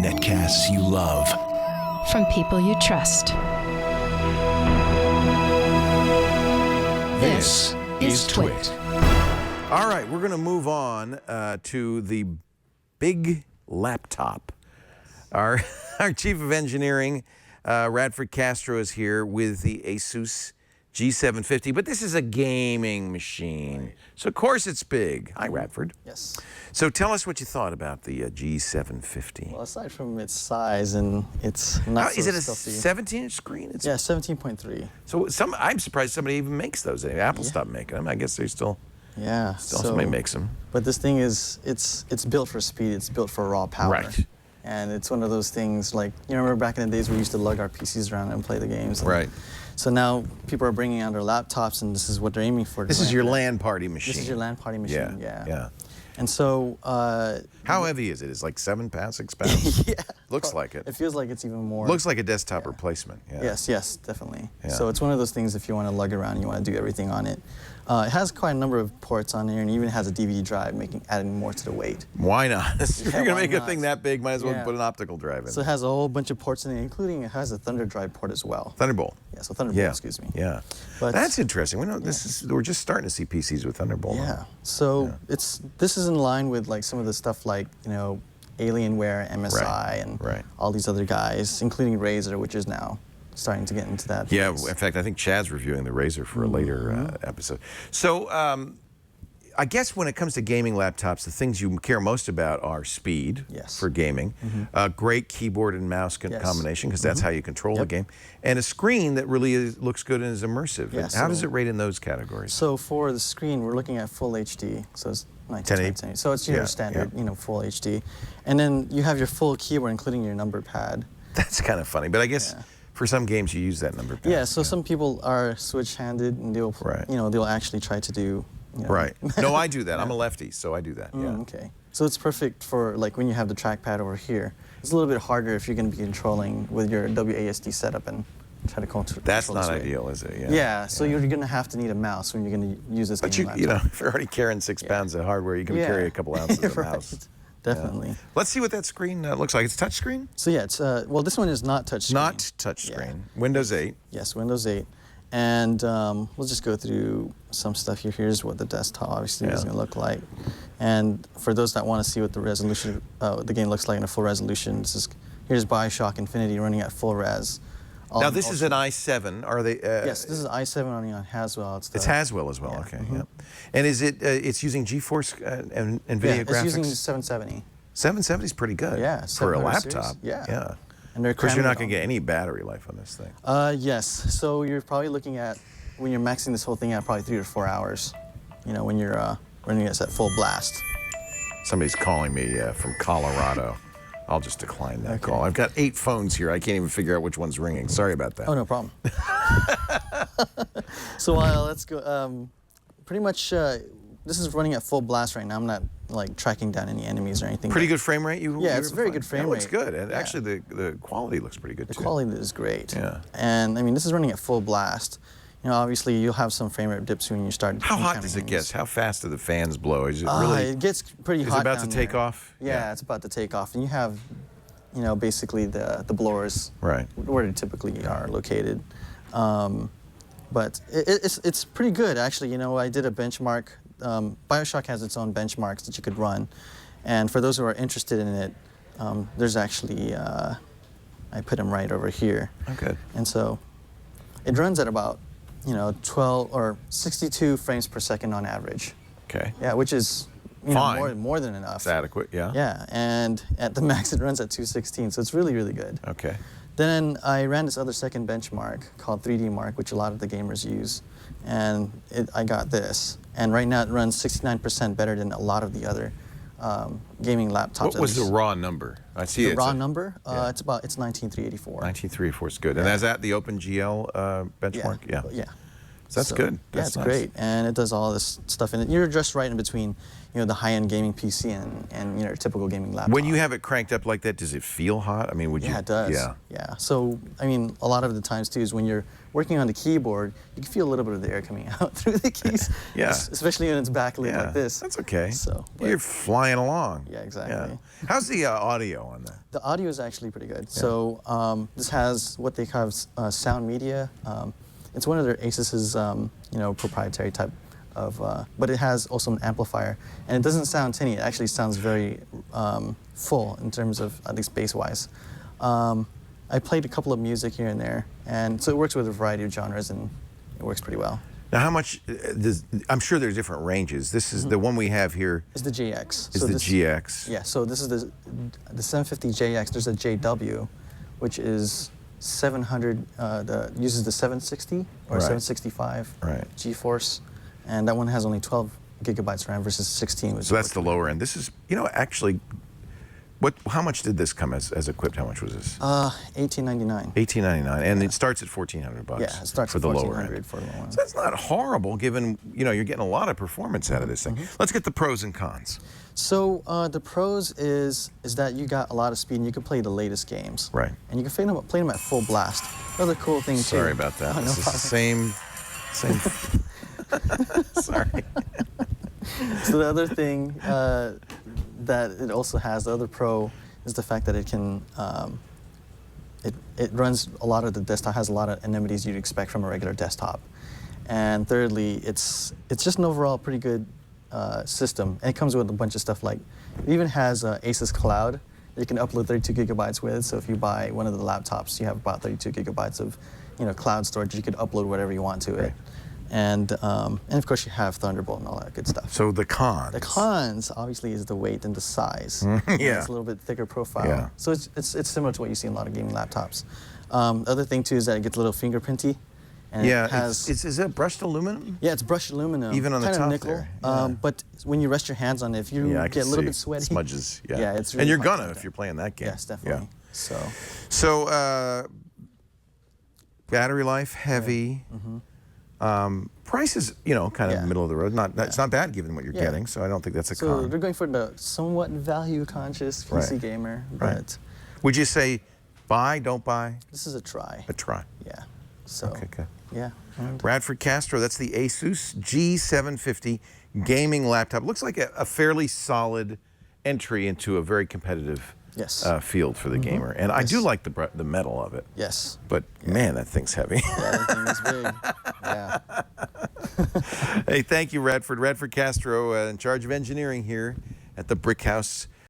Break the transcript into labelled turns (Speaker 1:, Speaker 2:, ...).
Speaker 1: Netcasts you love.
Speaker 2: From people you trust.
Speaker 1: This is Twit.
Speaker 3: All right, we're going to move on to the big laptop. Our Chief of Engineering, Radford Castro, is here with the Asus G750, but this is a gaming machine. Right. So, of course, it's big. Hi, Radford.
Speaker 4: Yes.
Speaker 3: So tell us what you thought about the G750.
Speaker 4: Well, aside from its size and it's not
Speaker 3: Is it a
Speaker 4: stealthy.
Speaker 3: 17-inch screen?
Speaker 4: Yeah, 17.3.
Speaker 3: So I'm surprised somebody even makes those. Apple stopped making them. I guess they still somebody makes them.
Speaker 4: But this thing is, it's built for speed. It's built for raw power.
Speaker 3: Right.
Speaker 4: And it's one of those things like, you remember back in the days we used to lug our PCs around and play the games.
Speaker 3: Right.
Speaker 4: So now people are bringing out their laptops, and this is what they're aiming for.
Speaker 3: This is your LAN party machine.
Speaker 4: This is your LAN party machine, yeah. And so...
Speaker 3: how heavy is it? It's like 7 pounds, 6 pounds?
Speaker 4: Yeah.
Speaker 3: Looks like it.
Speaker 4: It feels like it's even more.
Speaker 3: Looks like a desktop replacement, yeah.
Speaker 4: Yes, definitely.
Speaker 3: Yeah.
Speaker 4: So it's one of those things if you want to lug around and you want to do everything on it. It has quite a number of ports on here, and even has a DVD drive, adding more to the weight.
Speaker 3: Why not? If you're going to make
Speaker 4: not?
Speaker 3: a thing that big, might as well put an optical drive in.
Speaker 4: So it has a whole bunch of ports in it, including it has a Thunder drive port as well.
Speaker 3: Thunderbolt.
Speaker 4: Yeah, so Thunderbolt, excuse me.
Speaker 3: Yeah.
Speaker 4: But
Speaker 3: that's interesting. We know we're just starting to see PCs with Thunderbolt.
Speaker 4: Yeah. So this is in line with like some of the stuff like, Alienware, MSI, and all these other guys, including Razer, which is now starting to get into that.
Speaker 3: Yeah,
Speaker 4: place.
Speaker 3: in fact, I think Chad's reviewing the Razer for a later episode. So I guess when it comes to gaming laptops, the things you care most about are speed for gaming, great keyboard and mouse combination, because that's how you control the game, and a screen that really looks good and is immersive.
Speaker 4: Yeah,
Speaker 3: and how does it rate in those categories?
Speaker 4: So for the screen, we're looking at full HD, so it's 1920. So it's your standard, full HD. And then you have your full keyboard, including your number pad.
Speaker 3: That's kind of funny, but I guess for some games you use that number pad.
Speaker 4: Yeah, so some people are switch-handed, and they'll, they'll actually try to do.
Speaker 3: Right. No, I do that. I'm a lefty, so I do that.
Speaker 4: Okay. So it's perfect for like when you have the trackpad over here. It's a little bit harder if you're going to be controlling with your WASD setup and try to control.
Speaker 3: That's not ideal, is it?
Speaker 4: Yeah. So you're going to have to need a mouse when you're going to use this.
Speaker 3: But if you're already carrying 6 pounds of hardware, you can carry a couple ounces of mouse.
Speaker 4: Definitely.
Speaker 3: Yeah. Let's see what that screen looks like. It's touch screen?
Speaker 4: So yeah, it's well, this one is not touch screen.
Speaker 3: Not touch screen. Windows 8.
Speaker 4: Yes, Windows 8. And we'll just go through some stuff here. Here's what the desktop obviously is going to look like. And for those that want to see what the resolution, the game looks like in a full resolution, here's BioShock Infinity running at full res.
Speaker 3: Now this is an i7. Are they?
Speaker 4: Yes, this is i7 running on Haswell.
Speaker 3: It's Haswell as well. Okay. Yeah. And is it? It's using GeForce and NVIDIA graphics.
Speaker 4: It's using 770.
Speaker 3: 770 is pretty good.
Speaker 4: Yeah.
Speaker 3: For a laptop.
Speaker 4: Series.
Speaker 3: Yeah.
Speaker 4: And
Speaker 3: of course, you're not going to get any battery life on this thing.
Speaker 4: Yes. So you're probably looking at, when you're maxing this whole thing out, probably 3 or 4 hours. When you're running it at full blast.
Speaker 3: Somebody's calling me from Colorado. I'll just decline that call. I've got 8 phones here. I can't even figure out which one's ringing. Sorry about that.
Speaker 4: Oh, no problem. So let's go. Pretty much, this is running at full blast right now. I'm not like tracking down any enemies or anything.
Speaker 3: Pretty good frame rate.
Speaker 4: It's a very good frame rate.
Speaker 3: It looks good. And actually, the quality looks pretty good too.
Speaker 4: The quality is great.
Speaker 3: Yeah.
Speaker 4: And I mean, this is running at full blast. Obviously, you'll have some frame rate dips when you start.
Speaker 3: How hot does it get? How fast do the fans blow? Is it really?
Speaker 4: It gets pretty hot.
Speaker 3: Is it about
Speaker 4: down
Speaker 3: to take
Speaker 4: there.
Speaker 3: off?
Speaker 4: Yeah, it's about to take off, and you have, basically the blowers.
Speaker 3: Right.
Speaker 4: Where they typically are located. But it's pretty good actually. I did a benchmark. BioShock has its own benchmarks that you could run, and for those who are interested in it, there's actually I put them right over here.
Speaker 3: Okay.
Speaker 4: And so it runs at about 12 or 62 frames per second on average.
Speaker 3: Okay.
Speaker 4: Yeah, which is
Speaker 3: fine.
Speaker 4: More than enough.
Speaker 3: It's adequate. Yeah.
Speaker 4: Yeah, and at the max it runs at 216, so it's really, really good.
Speaker 3: Okay.
Speaker 4: Then I ran this other second benchmark called 3D Mark, which a lot of the gamers use, and I got this. And right now it runs 69% better than a lot of the other gaming laptops.
Speaker 3: What was the raw number? I see
Speaker 4: the raw number. It's 19384.
Speaker 3: 19384 is good. And is that the OpenGL benchmark?
Speaker 4: Yeah.
Speaker 3: That's
Speaker 4: So,
Speaker 3: good.
Speaker 4: Yeah,
Speaker 3: That's
Speaker 4: it's
Speaker 3: nice.
Speaker 4: great, and it does all this stuff in it. You're just right in between, the high-end gaming PC and your typical gaming laptop.
Speaker 3: When you have it cranked up like that, does it feel hot? I mean, would you?
Speaker 4: Yeah, it does.
Speaker 3: Yeah.
Speaker 4: Yeah. So, I mean, a lot of the times, too, is when you're working on the keyboard, you can feel a little bit of the air coming out through the keys.
Speaker 3: Yeah.
Speaker 4: Especially when it's backlit
Speaker 3: Yeah,
Speaker 4: like this.
Speaker 3: that's okay.
Speaker 4: So, but-
Speaker 3: You're flying along.
Speaker 4: Yeah, exactly.
Speaker 3: Yeah. How's the audio on that?
Speaker 4: The audio is actually pretty good. So this has what they call sound media. It's one of their Asus's, proprietary type of, but it has also an amplifier, and it doesn't sound tinny. It actually sounds very full in terms of at least bass-wise. I played a couple of music here and there, and so it works with a variety of genres, and it works pretty well.
Speaker 3: Now, how much I'm sure there's different ranges. This is the one we have here.
Speaker 4: It's the JX.
Speaker 3: Is the GX?
Speaker 4: Yeah. So this is the 750 JX. There's a JW, which is 700. Uses the 760 or
Speaker 3: Right.
Speaker 4: 765
Speaker 3: Right.
Speaker 4: GeForce, and that one has only 12 gigabytes RAM versus 16. Which
Speaker 3: So that's the lower end. This is, actually, how much did this come as equipped? How much was this?
Speaker 4: $1899.
Speaker 3: $1899, and it starts at $1,400
Speaker 4: Yeah, it starts
Speaker 3: for
Speaker 4: at
Speaker 3: the lower
Speaker 4: $1,400
Speaker 3: end.
Speaker 4: for the lower end.
Speaker 3: So that's not horrible, given you're getting a lot of performance out of this thing. Let's get the pros and cons.
Speaker 4: So the pros is that you got a lot of speed and you can play the latest games.
Speaker 3: Right.
Speaker 4: And you can play them at full blast. Another cool thing too.
Speaker 3: Sorry about that.
Speaker 4: Oh, no
Speaker 3: This is
Speaker 4: problem.
Speaker 3: the same. Sorry.
Speaker 4: So the other thing that it also has, the other pro, is the fact that it can, it runs a lot of the desktop, has a lot of amenities you'd expect from a regular desktop. And thirdly, it's just an overall pretty good system. And it comes with a bunch of stuff like, it even has Asus Cloud that you can upload 32 gigabytes with. So if you buy one of the laptops, you have about 32 gigabytes of cloud storage. You could upload whatever you want to it. And of course you have Thunderbolt and all that good stuff.
Speaker 3: So the cons.
Speaker 4: The cons, obviously, is the weight and the size.
Speaker 3: Yeah.
Speaker 4: It's a little bit thicker profile.
Speaker 3: Yeah.
Speaker 4: So it's similar to what you see in a lot of gaming laptops. The other thing, too, is that it gets a little fingerprinty. And
Speaker 3: Yeah,
Speaker 4: it has,
Speaker 3: is it brushed aluminum?
Speaker 4: yeah, it's brushed aluminum.
Speaker 3: Even on the
Speaker 4: kind
Speaker 3: top
Speaker 4: of nickel.
Speaker 3: there, yeah.
Speaker 4: But when you rest your hands on it, if you
Speaker 3: Yeah, I
Speaker 4: get
Speaker 3: can
Speaker 4: a little
Speaker 3: see
Speaker 4: bit sweaty.
Speaker 3: smudges. Yeah,
Speaker 4: Yeah, it's really
Speaker 3: and you're
Speaker 4: hard
Speaker 3: gonna
Speaker 4: to
Speaker 3: if
Speaker 4: get.
Speaker 3: you're playing that game.
Speaker 4: Yes, definitely.
Speaker 3: Yeah. So battery life heavy. Price is kind of middle of the road. It's not bad given what you're
Speaker 4: Yeah.
Speaker 3: getting. So I don't think that's a
Speaker 4: So
Speaker 3: con.
Speaker 4: they're going for the somewhat value-conscious PC
Speaker 3: Right.
Speaker 4: gamer,
Speaker 3: Right.
Speaker 4: but
Speaker 3: Would you say buy, don't buy?
Speaker 4: this is a try.
Speaker 3: A try.
Speaker 4: Yeah. So
Speaker 3: Okay, good.
Speaker 4: yeah. And
Speaker 3: Radford Castro, that's the Asus G750 gaming laptop. Looks like a fairly solid entry into a very competitive
Speaker 4: yes.
Speaker 3: field for the gamer. And I do like the metal of it.
Speaker 4: Yes.
Speaker 3: But man, that thing's heavy.
Speaker 4: Yeah, that thing is big. Yeah.
Speaker 3: Hey, thank you, Radford. Radford Castro, in charge of engineering here at the Brick House